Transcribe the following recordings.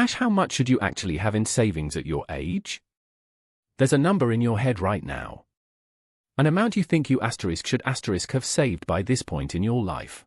How much should you actually have in savings at your age? There's a number in your head right now. An amount you think you should have saved by this point in your life.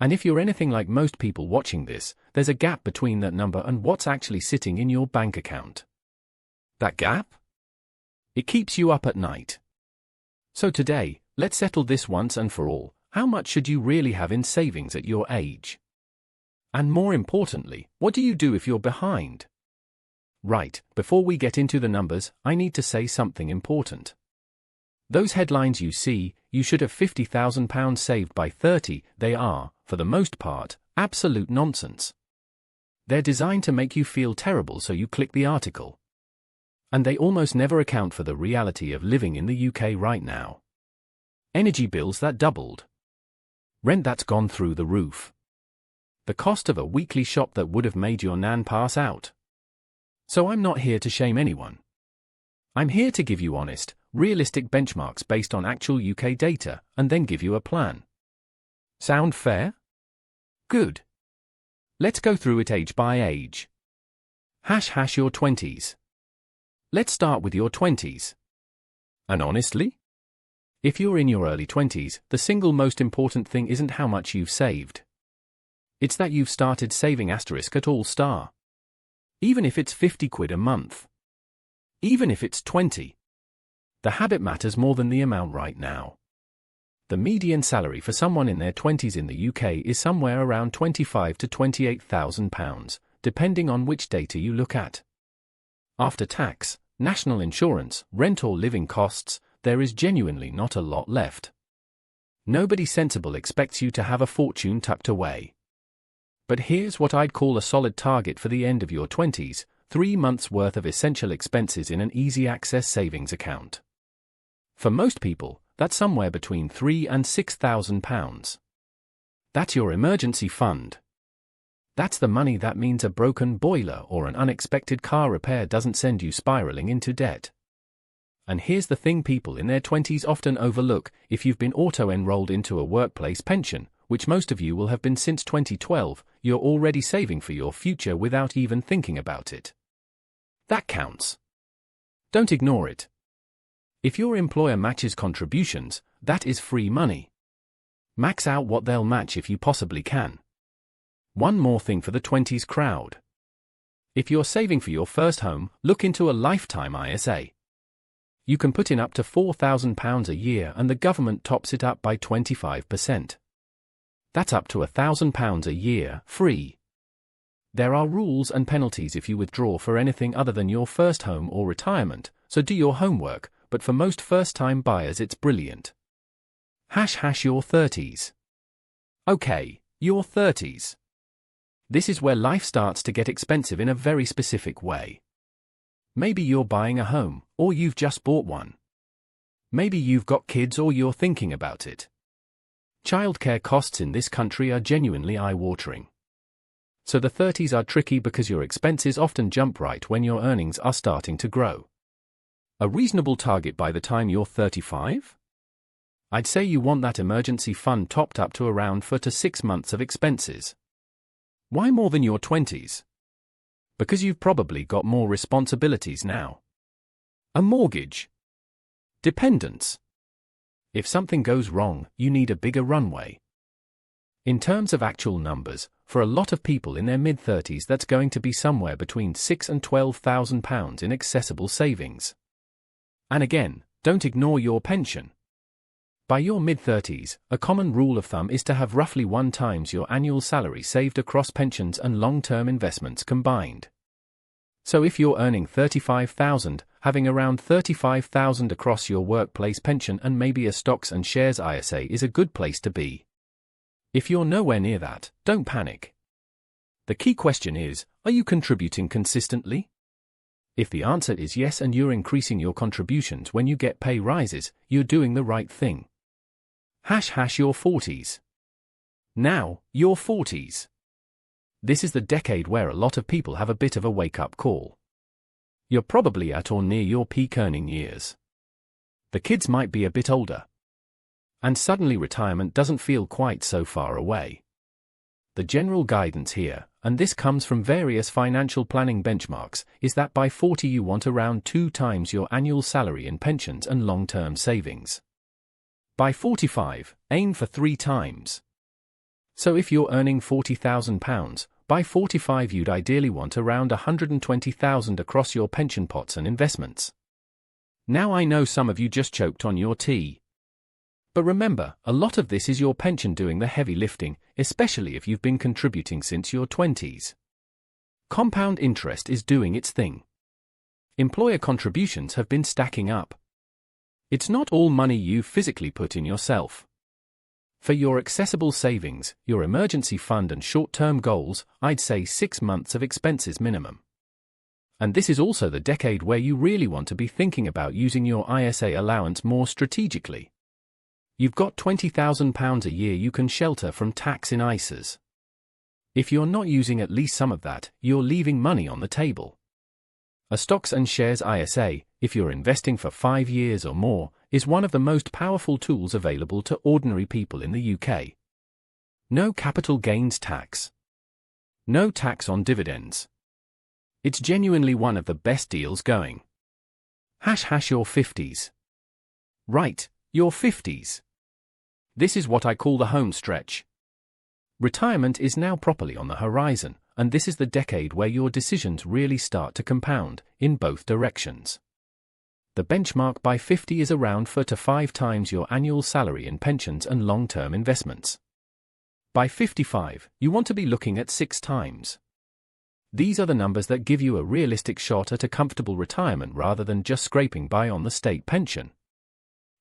And if you're anything like most people watching this, there's a gap between that number and what's actually sitting in your bank account. That gap? It keeps you up at night. So today, let's settle this once and for all. How much should you really have in savings at your age? And more importantly, what do you do if you're behind? Right, before we get into the numbers, I need to say something important. Those headlines you see, you should have £50,000 saved by 30, they are, for the most part, absolute nonsense. They're designed to make you feel terrible, so you click the article. And they almost never account for the reality of living in the UK right now. Energy bills that doubled. Rent that's gone through the roof. The cost of a weekly shop that would have made your nan pass out. So I'm not here to shame anyone. I'm here to give you honest, realistic benchmarks based on actual UK data, and then give you a plan. Sound fair? Good. Let's go through it age by age. Your 20s. Let's start with your 20s. And honestly? If you're in your early 20s, the single most important thing isn't how much you've saved. It's that you've started saving at all star. Even if it's 50 quid a month. Even if it's 20. The habit matters more than the amount right now. The median salary for someone in their 20s in the UK is somewhere around £25,000 to £28,000, depending on which data you look at. After tax, national insurance, rent or living costs, there is genuinely not a lot left. Nobody sensible expects you to have a fortune tucked away. But here's what I'd call a solid target for the end of your 20s, 3 months' worth of essential expenses in an easy-access savings account. For most people, that's somewhere between £3,000 and £6,000. That's your emergency fund. That's the money that means a broken boiler or an unexpected car repair doesn't send you spiraling into debt. And here's the thing people in their 20s often overlook: if you've been auto-enrolled into a workplace pension, which most of you will have been since 2012, you're already saving for your future without even thinking about it. That counts. Don't ignore it. If your employer matches contributions, that is free money. Max out what they'll match if you possibly can. One more thing for the 20s crowd. If you're saving for your first home, look into a lifetime ISA. You can put in up to £4,000 a year and the government tops it up by 25%. That's up to £1,000 a year, free. There are rules and penalties if you withdraw for anything other than your first home or retirement, so do your homework, but for most first-time buyers it's brilliant. Your 30s. Okay, your 30s. This is where life starts to get expensive in a very specific way. Maybe you're buying a home, or you've just bought one. Maybe you've got kids or you're thinking about it. Childcare costs in this country are genuinely eye-watering. So the 30s are tricky because your expenses often jump right when your earnings are starting to grow. A reasonable target by the time you're 35? I'd say you want that emergency fund topped up to around 4 to 6 months of expenses. Why more than your 20s? Because you've probably got more responsibilities now. A mortgage. Dependents. If something goes wrong, you need a bigger runway. In terms of actual numbers, for a lot of people in their mid-30s that's going to be somewhere between £6,000 and £12,000 in accessible savings. And again, don't ignore your pension. By your mid-30s, a common rule of thumb is to have roughly 1 times your annual salary saved across pensions and long-term investments combined. So if you're earning £35,000, having around £35,000 across your workplace pension and maybe a stocks and shares ISA is a good place to be. If you're nowhere near that, don't panic. The key question is, are you contributing consistently? If the answer is yes and you're increasing your contributions when you get pay rises, you're doing the right thing. Your 40s. Now, your 40s. This is the decade where a lot of people have a bit of a wake-up call. You're probably at or near your peak earning years. The kids might be a bit older. And suddenly retirement doesn't feel quite so far away. The general guidance here, and this comes from various financial planning benchmarks, is that by 40 you want around 2 times your annual salary in pensions and long-term savings. By 45, aim for 3 times. So if you're earning £40,000, by 45 you'd ideally want around £120,000 across your pension pots and investments. Now I know some of you just choked on your tea. But remember, a lot of this is your pension doing the heavy lifting, especially if you've been contributing since your 20s. Compound interest is doing its thing. Employer contributions have been stacking up. It's not all money you physically put in yourself. For your accessible savings, your emergency fund and short-term goals, I'd say 6 months of expenses minimum. And this is also the decade where you really want to be thinking about using your ISA allowance more strategically. You've got £20,000 a year you can shelter from tax in ISAs. If you're not using at least some of that, you're leaving money on the table. A stocks and shares ISA, if you're investing for 5 years or more, is one of the most powerful tools available to ordinary people in the UK. No capital gains tax. No tax on dividends. It's genuinely one of the best deals going. ## your 50s. Right, your 50s. This is what I call the home stretch. Retirement is now properly on the horizon, and this is the decade where your decisions really start to compound, in both directions. The benchmark by 50 is around 4 to 5 times your annual salary in pensions and long-term investments. By 55, you want to be looking at 6 times. These are the numbers that give you a realistic shot at a comfortable retirement rather than just scraping by on the state pension.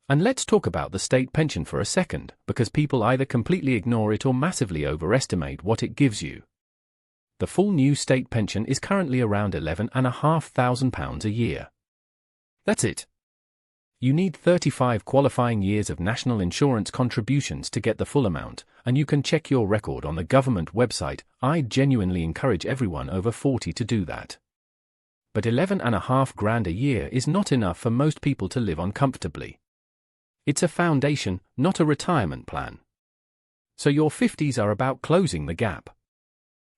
And let's talk about the state pension for a second, because people either completely ignore it or massively overestimate what it gives you. The full new state pension is currently around £11,500 a year. That's it. You need 35 qualifying years of national insurance contributions to get the full amount, and you can check your record on the government website. I'd genuinely encourage everyone over 40 to do that. But £11,500 a year is not enough for most people to live on comfortably. It's a foundation, not a retirement plan. So your 50s are about closing the gap.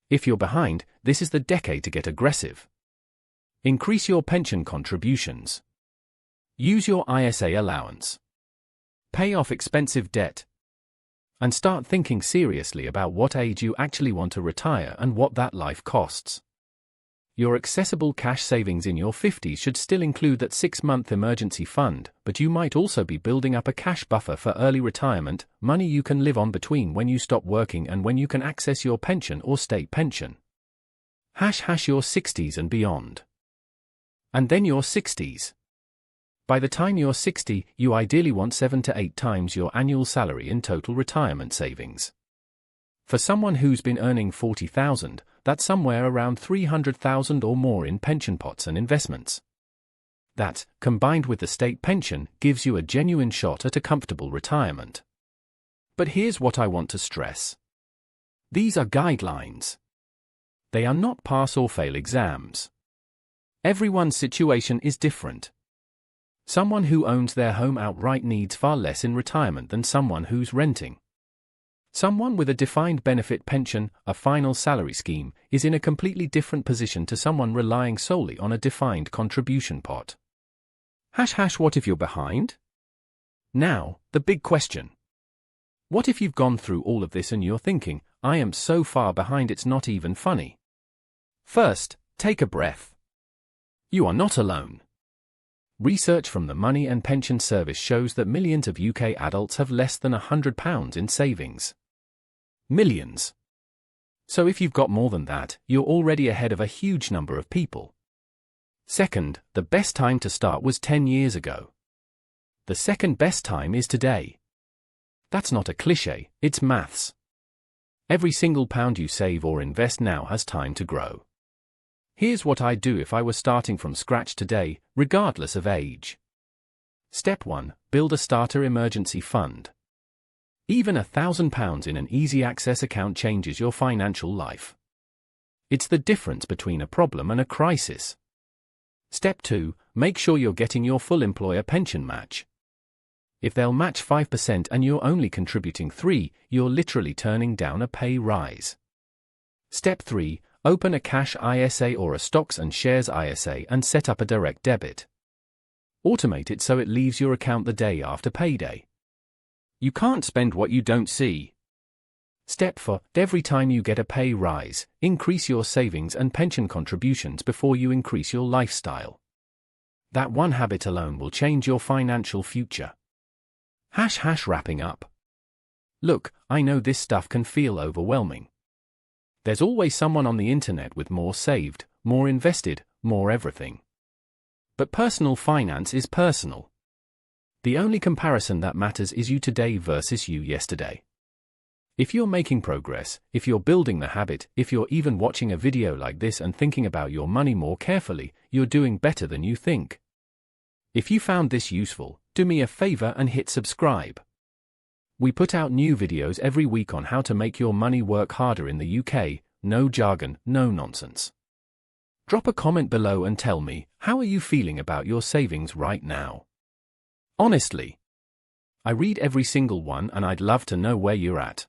If you're behind, this is the decade to get aggressive. Increase your pension contributions. Use your ISA allowance. Pay off expensive debt. And start thinking seriously about what age you actually want to retire and what that life costs. Your accessible cash savings in your 50s should still include that 6-month emergency fund, but you might also be building up a cash buffer for early retirement, money you can live on between when you stop working and when you can access your pension or state pension. ## your 60s and beyond. And then your 60s. By the time you're 60, you ideally want 7 to 8 times your annual salary in total retirement savings. For someone who's been earning £40,000, that's somewhere around £300,000 or more in pension pots and investments. That, combined with the state pension, gives you a genuine shot at a comfortable retirement. But here's what I want to stress. These are guidelines. They are not pass or fail exams. Everyone's situation is different. Someone who owns their home outright needs far less in retirement than someone who's renting. Someone with a defined benefit pension, a final salary scheme, is in a completely different position to someone relying solely on a defined contribution pot. ## what if you're behind? Now, the big question. What if you've gone through all of this and you're thinking, I am so far behind it's not even funny? First, take a breath. You are not alone. Research from the Money and Pension Service shows that millions of UK adults have less than £100 in savings. Millions. So if you've got more than that, you're already ahead of a huge number of people. Second, the best time to start was 10 years ago. The second best time is today. That's not a cliché, it's maths. Every single pound you save or invest now has time to grow. Here's what I'd do if I were starting from scratch today, regardless of age. Step 1. Build a starter emergency fund. Even £1,000 in an easy access account changes your financial life. It's the difference between a problem and a crisis. Step 2. Make sure you're getting your full employer pension match. If they'll match 5% and you're only contributing 3%, you're literally turning down a pay rise. Step 3. Open a cash ISA or a stocks and shares ISA and set up a direct debit. Automate it so it leaves your account the day after payday. You can't spend what you don't see. Step 4. Every time you get a pay rise, increase your savings and pension contributions before you increase your lifestyle. That one habit alone will change your financial future. Wrapping up. Look, I know this stuff can feel overwhelming. There's always someone on the internet with more saved, more invested, more everything. But personal finance is personal. The only comparison that matters is you today versus you yesterday. If you're making progress, if you're building the habit, if you're even watching a video like this and thinking about your money more carefully, you're doing better than you think. If you found this useful, do me a favor and hit subscribe. We put out new videos every week on how to make your money work harder in the UK, no jargon, no nonsense. Drop a comment below and tell me, how are you feeling about your savings right now? Honestly. I read every single one and I'd love to know where you're at.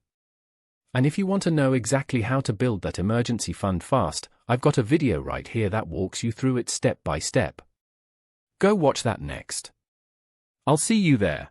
And if you want to know exactly how to build that emergency fund fast, I've got a video right here that walks you through it step by step. Go watch that next. I'll see you there.